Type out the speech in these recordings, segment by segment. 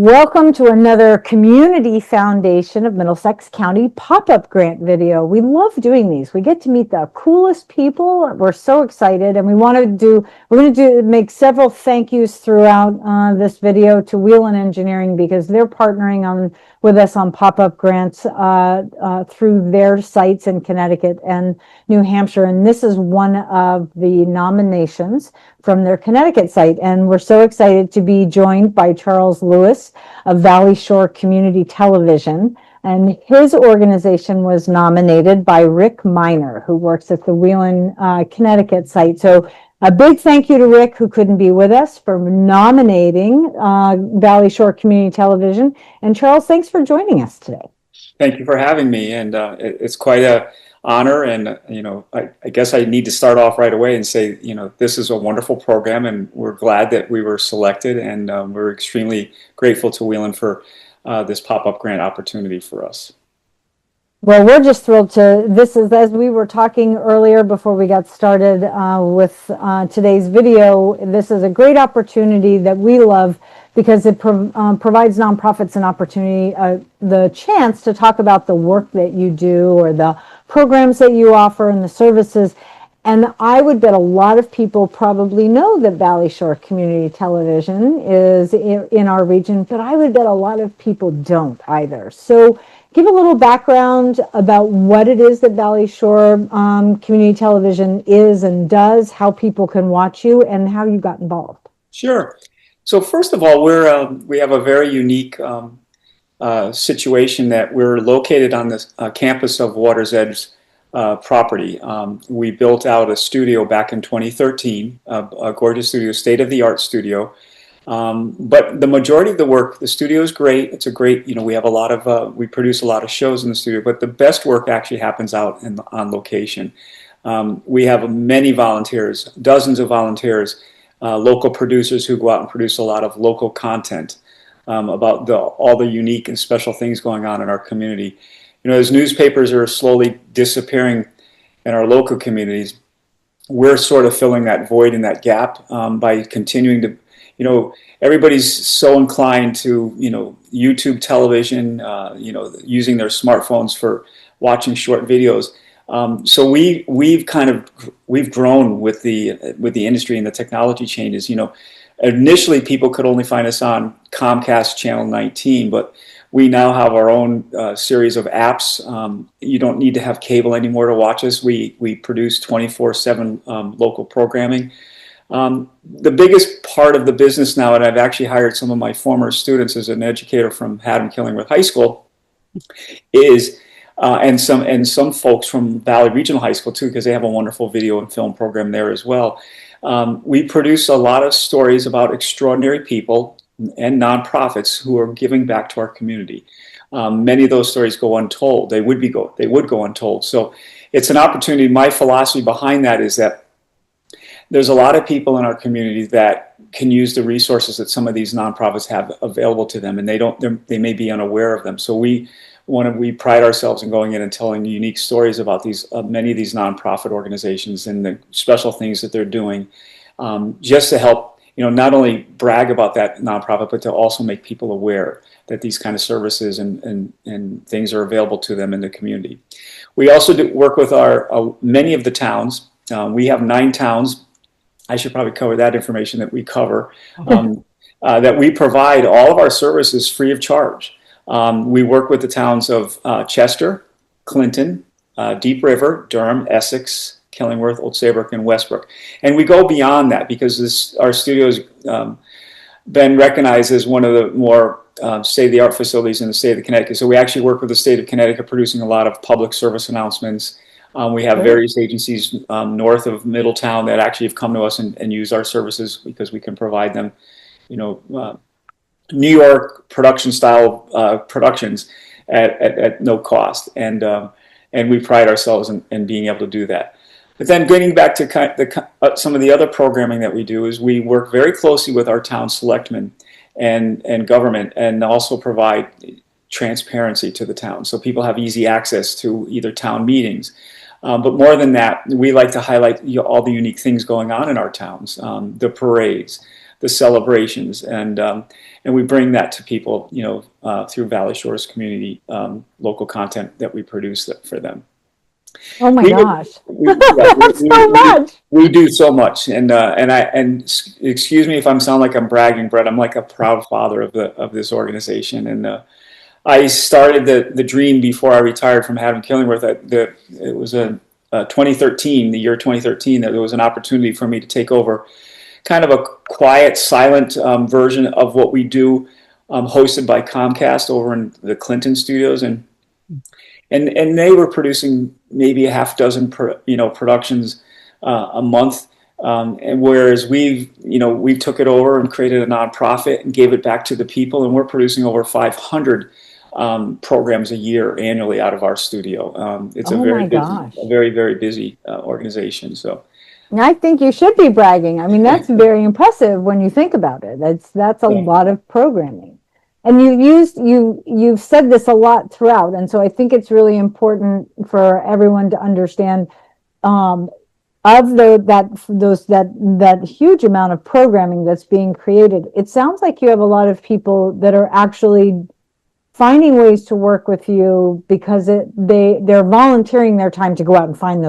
Welcome to another Community Foundation of Middlesex County pop-up grant video. We love doing these. We get to meet the coolest people. We're so excited, and we're going to make several thank yous throughout this video to Whelan Engineering, because they're partnering with us on pop-up grants through their sites in Connecticut and New Hampshire. And this is one of the nominations from their Connecticut site. And we're so excited to be joined by Charles Lewis of Valley Shore Community Television. And his organization was nominated by Rick Miner, who works at the Whelan, Connecticut site. So a big thank you to Rick, who couldn't be with us, for nominating Valley Shore Community Television. And Charles, thanks for joining us today. Thank you for having me. And it's quite a honor. And, I guess I need to start off right away and say, this is a wonderful program, and we're glad that we were selected, and we're extremely grateful to Whelan for this pop-up grant opportunity for us. Well, we're just thrilled this is, as we were talking earlier before we got started with today's video, this is a great opportunity that we love, because it provides nonprofits an opportunity, the chance to talk about the work that you do, or the programs that you offer and the services. And I would bet a lot of people probably know that Valley Shore Community Television is in our region, but I would bet a lot of people don't either. So give a little background about what it is that Valley Shore Community Television is and does, how people can watch you, and how you got involved. Sure. So first of all, we have a very unique situation that we're located on the campus of Water's Edge property. We built out a studio back in 2013, a gorgeous studio, state-of-the-art studio. But the majority of the work, the studio is great. It's a great, we have a lot of, we produce a lot of shows in the studio, but the best work actually happens out on location. We have many volunteers, dozens of volunteers, local producers who go out and produce a lot of local content about all the unique and special things going on in our community. As newspapers are slowly disappearing in our local communities, we're sort of filling that void and that gap by continuing to, everybody's so inclined to, YouTube television, using their smartphones for watching short videos. So we've grown with the industry and the technology changes. Initially people could only find us on Comcast Channel 19, but we now have our own series of apps. You don't need to have cable anymore to watch us. We produce 24/7 local programming. The biggest part of the business now, and I've actually hired some of my former students as an educator from Haddam-Killingworth High School, is and some folks from Valley Regional High School too, because they have a wonderful video and film program there as well. We produce a lot of stories about extraordinary people and nonprofits who are giving back to our community. Many of those stories go untold. They would go untold. So it's an opportunity. My philosophy behind that is that there's a lot of people in our community that can use the resources that some of these nonprofits have available to them, and they may be unaware of them. So we pride ourselves in going in and telling unique stories about many of these nonprofit organizations and the special things that they're doing, just to help, not only brag about that nonprofit, but to also make people aware that these kind of services and things are available to them in the community. We also work with many of the towns. We have 9 towns. I should probably cover that information that we cover, that we provide all of our services free of charge. We work with the towns of Chester, Clinton, Deep River, Durham, Essex, Killingworth, Old Saybrook, and Westbrook. And we go beyond that because our studio has been recognized as one of the more state-of-the-art facilities in the state of Connecticut. So we actually work with the state of Connecticut, producing a lot of public service announcements. We have various agencies north of Middletown that actually have come to us and use our services because we can provide them, New York production style productions at no cost. And we pride ourselves in being able to do that. But then getting back to some of the other programming that we do is we work very closely with our town selectmen and government, and also provide transparency to the town. So people have easy access to either town meetings. But more than that, we like to highlight all the unique things going on in our towns, the parades, the celebrations, and we bring that to people, through Valley Shores community local content that we produce for them. Oh my We, gosh. we, yeah, That's so much. we do so much, and excuse me if I sound like I'm bragging, Brett. I'm like a proud father of this organization, and I started the dream before I retired from Haddon Killingworth. It was 2013, the year 2013, that there was an opportunity for me to take over kind of a quiet, silent version of what we do, hosted by Comcast over in the Clinton studios, and they were producing maybe a half dozen productions a month, and whereas we took it over and created a nonprofit and gave it back to the people, and we're producing over 500 programs a year annually out of our studio. It's Oh my gosh. a very, very busy organization. So I think you should be bragging. I mean, that's very impressive when you think about it. That's a lot of programming. And you've said this a lot throughout, and so I think it's really important for everyone to understand of that huge amount of programming that's being created. It sounds like you have a lot of people that are actually finding ways to work with you because they're volunteering their time to go out and find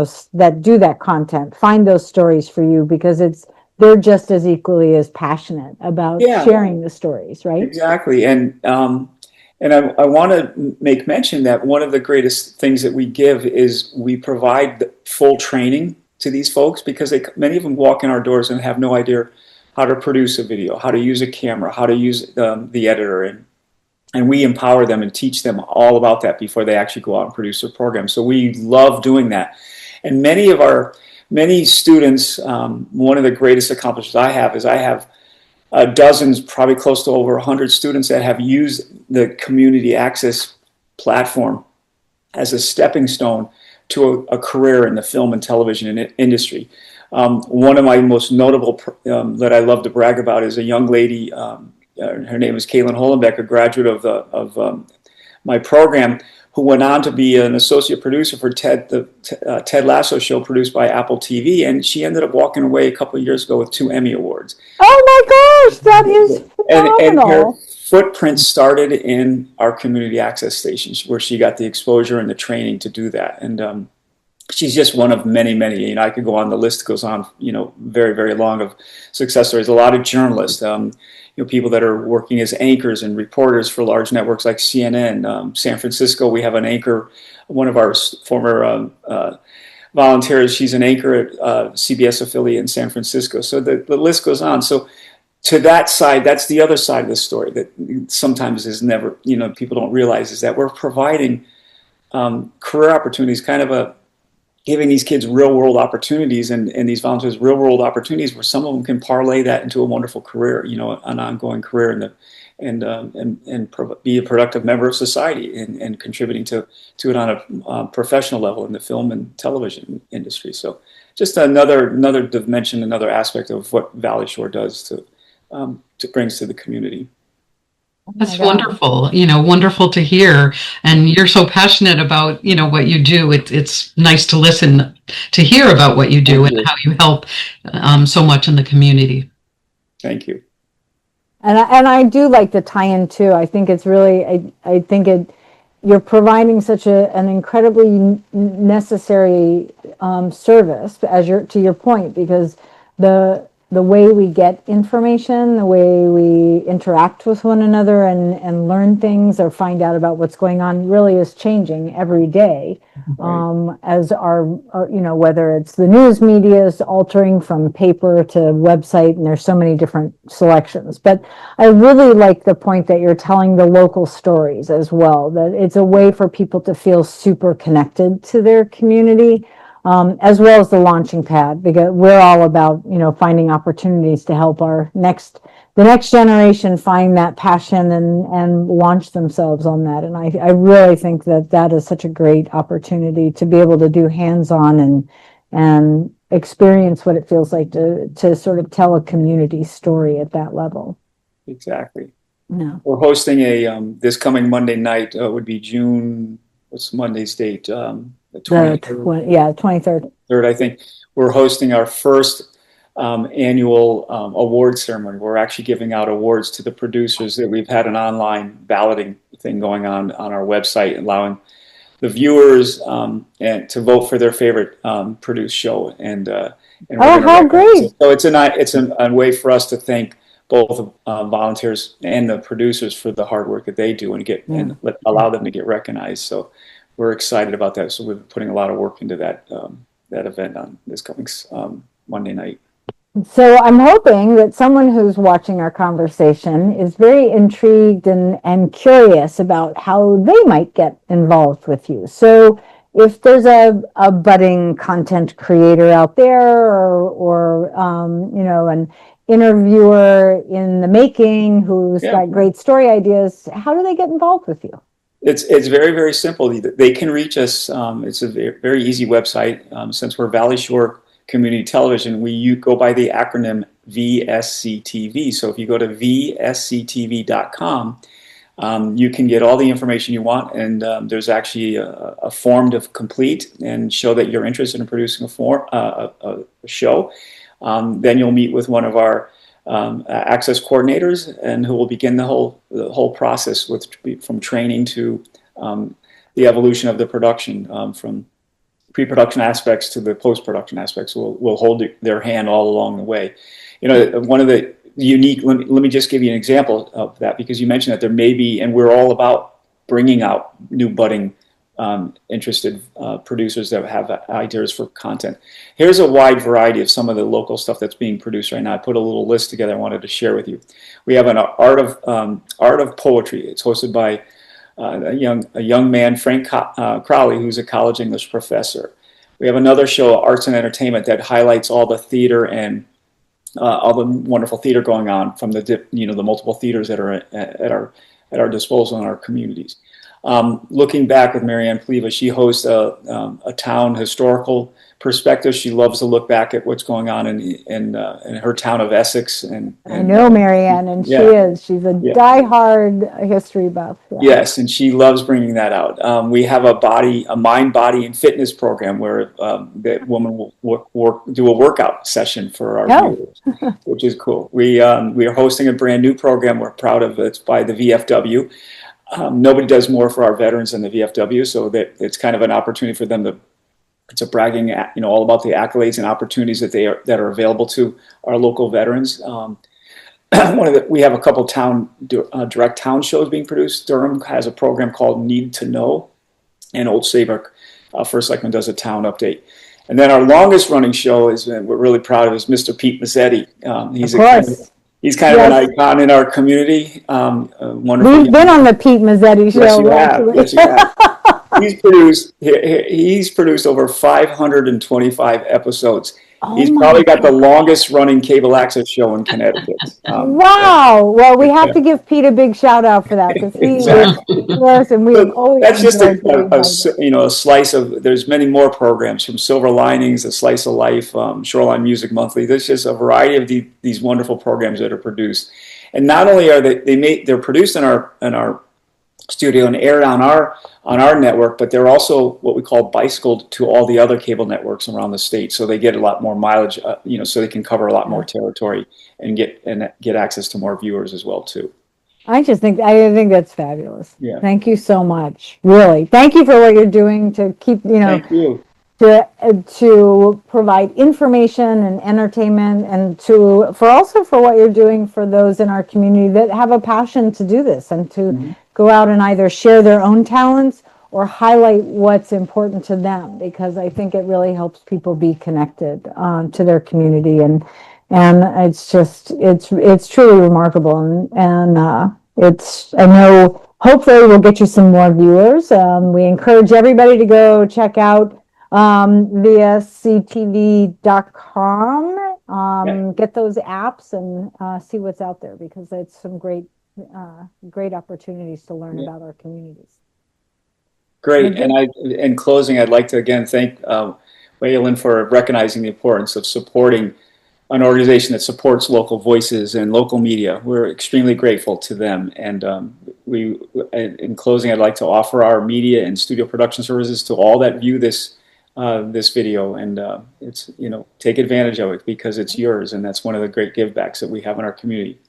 do that content, find those stories for you, because they're just as equally as passionate about sharing the stories, right? Exactly. And I want to make mention that one of the greatest things that we give is we provide the full training to these folks, because many of them walk in our doors and have no idea how to produce a video, how to use a camera, how to use the editor, and we empower them and teach them all about that before they actually go out and produce their program. So we love doing that. And many students, one of the greatest accomplishments I have is I have dozens, probably close to over 100 students that have used the community access platform as a stepping stone to a career in the film and television industry. One of my most notable that I love to brag about is a young lady. Her name is Caitlin Holenbeck, a graduate of my program, who went on to be an associate producer for the Ted Lasso show produced by Apple TV, and she ended up walking away a couple of years ago with 2 Emmy Awards. Oh my gosh, that is phenomenal. And her footprint started in our community access stations, where she got the exposure and the training to do that. And she's just one of many, many. I could go on. The list goes on, very, very long of success stories. A lot of journalists, people that are working as anchors and reporters for large networks like CNN. San Francisco, we have an anchor, one of our former volunteers. She's an anchor at CBS affiliate in San Francisco. So the list goes on. So to that side, that's the other side of the story that sometimes is never, people don't realize, is that we're providing career opportunities, kind of giving these kids real world opportunities and these volunteers real world opportunities where some of them can parlay that into a wonderful career, an ongoing career and be a productive member of society and contributing to it on a professional level in the film and television industry. So just another dimension, another aspect of what Valley Shore does to brings to the community. That's wonderful, wonderful to hear. And you're so passionate about, what you do. It's nice to listen, to hear about what you do and how you help so much in the community. Thank you. And I do like the tie-in too. I think it's really, I think you're providing such an incredibly necessary service, to your point, because the way we get information, the way we interact with one another and learn things or find out about what's going on really is changing every day. Right. As whether it's the news media is altering from paper to website, and there's so many different selections. But I really like the point that you're telling the local stories as well, that it's a way for people to feel super connected to their community. As well as the launching pad, because we're all about, finding opportunities to help the next generation find that passion and launch themselves on that. And I really think that is such a great opportunity to be able to do hands-on and experience what it feels like to sort of tell a community story at that level. Exactly. No. We're hosting this coming Monday night, would be June, what's Monday's date? The 23rd. 23rd. I think we're hosting our first annual award ceremony. We're actually giving out awards to the producers. That we've had an online balloting thing going on our website, allowing the viewers and to vote for their favorite produced show. And we're how great! So it's a way for us to thank both volunteers and the producers for the hard work that they do and allow them to get recognized. So we're excited about that. So we're putting a lot of work into that event on this coming Monday night. So I'm hoping that someone who's watching our conversation is very intrigued and curious about how they might get involved with you. So if there's a budding content creator out there or an interviewer in the making who's got great story ideas, how do they get involved with you? It's very, very simple. They can reach us. It's a very easy website. Since we're Valley Shore Community Television, we go by the acronym VSCTV. So if you go to vsctv.com, you can get all the information you want, and there's actually a form to complete and show that you're interested in producing a show. Then you'll meet with one of our access coordinators, and who will begin the whole process from training to the evolution of the production, from pre-production aspects to the post-production aspects. We'll hold their hand all along the way. One of the unique, let me just give you an example of that, because you mentioned that there may be, and we're all about bringing out new budding interested producers that have ideas for content. Here's a wide variety of some of the local stuff that's being produced right now. I put a little list together I wanted to share with you. We have an art of poetry. It's hosted by a young man, Frank Crowley, who's a college English professor. We have another show, Arts and Entertainment, that highlights all the theater and all the wonderful theater going on from the multiple theaters that are at our disposal in our communities. Looking back with Marianne Pleva, she hosts a town historical perspective. She loves to look back at what's going on in her town of Essex. And I know Marianne, and she's a diehard history buff. Yeah. Yes, and she loves bringing that out. We have a mind, body, and fitness program where that woman will do a workout session for our viewers, which is cool. We are hosting a brand new program. We're proud of it. It's by the VFW. Nobody does more for our veterans than the VFW, so that it's kind of an opportunity for them to. It's a bragging, all about the accolades and opportunities that are available to our local veterans. We have a couple direct town shows being produced. Durham has a program called Need to Know, and Old Saybrook, First Selectman, does a town update. And then our longest running show we're really proud of, is Mr. Pete Mazzetti. He's kind of an icon in our community. Wonderful. We've been on the Pete Mazzetti show. Yes, you have. He's produced over 525 episodes. He's probably got the longest running cable access show in Connecticut. Wow! Well, we have to give Pete a big shout out for that, because he was, and we have always. That's just a slice of. There's many more programs, from Silver Linings, A Slice of Life, Shoreline Music Monthly. There's just a variety of these wonderful programs that are produced, and not only are they're produced in our studio and aired on our network, but they're also what we call bicycled to all the other cable networks around the state, so they get a lot more mileage, so they can cover a lot more territory and get access to more viewers as well too. I think that's fabulous. Yeah. Thank you so much. Really, thank you for what you're doing to keep Thank you. to provide information and entertainment, and for what you're doing for those in our community that have a passion to do this, and to go out and either share their own talents or highlight what's important to them, because I think it really helps people be connected to their community, and it's truly remarkable, and I know hopefully we'll get you some more viewers. We encourage everybody to go check out vsctv.com, get those apps and see what's out there, because it's some great opportunities to learn about our communities. Great. And in closing, I'd like to again thank Waylon for recognizing the importance of supporting an organization that supports local voices and local media. We're extremely grateful to them. And in closing, I'd like to offer our media and studio production services to all that view this this video, and it's, take advantage of it because it's yours, and that's one of the great givebacks that we have in our community.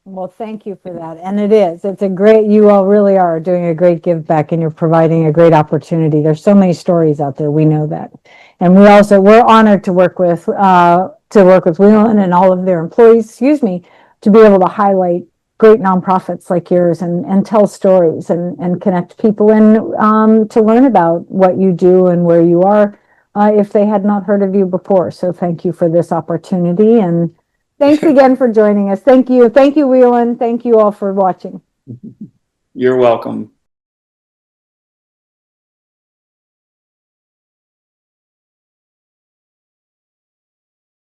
Well, thank you for that. And it's a great, you all really are doing a great give back, and you're providing a great opportunity. There's so many stories out there. We know that. And we're honored to work with Wheelan and all of their employees, to be able to highlight great nonprofits like yours and tell stories and connect people and to learn about what you do and where you are if they had not heard of you before. So thank you for this opportunity, and thanks again for joining us. Thank you. Thank you, Wheelan. Thank you all for watching. You're welcome.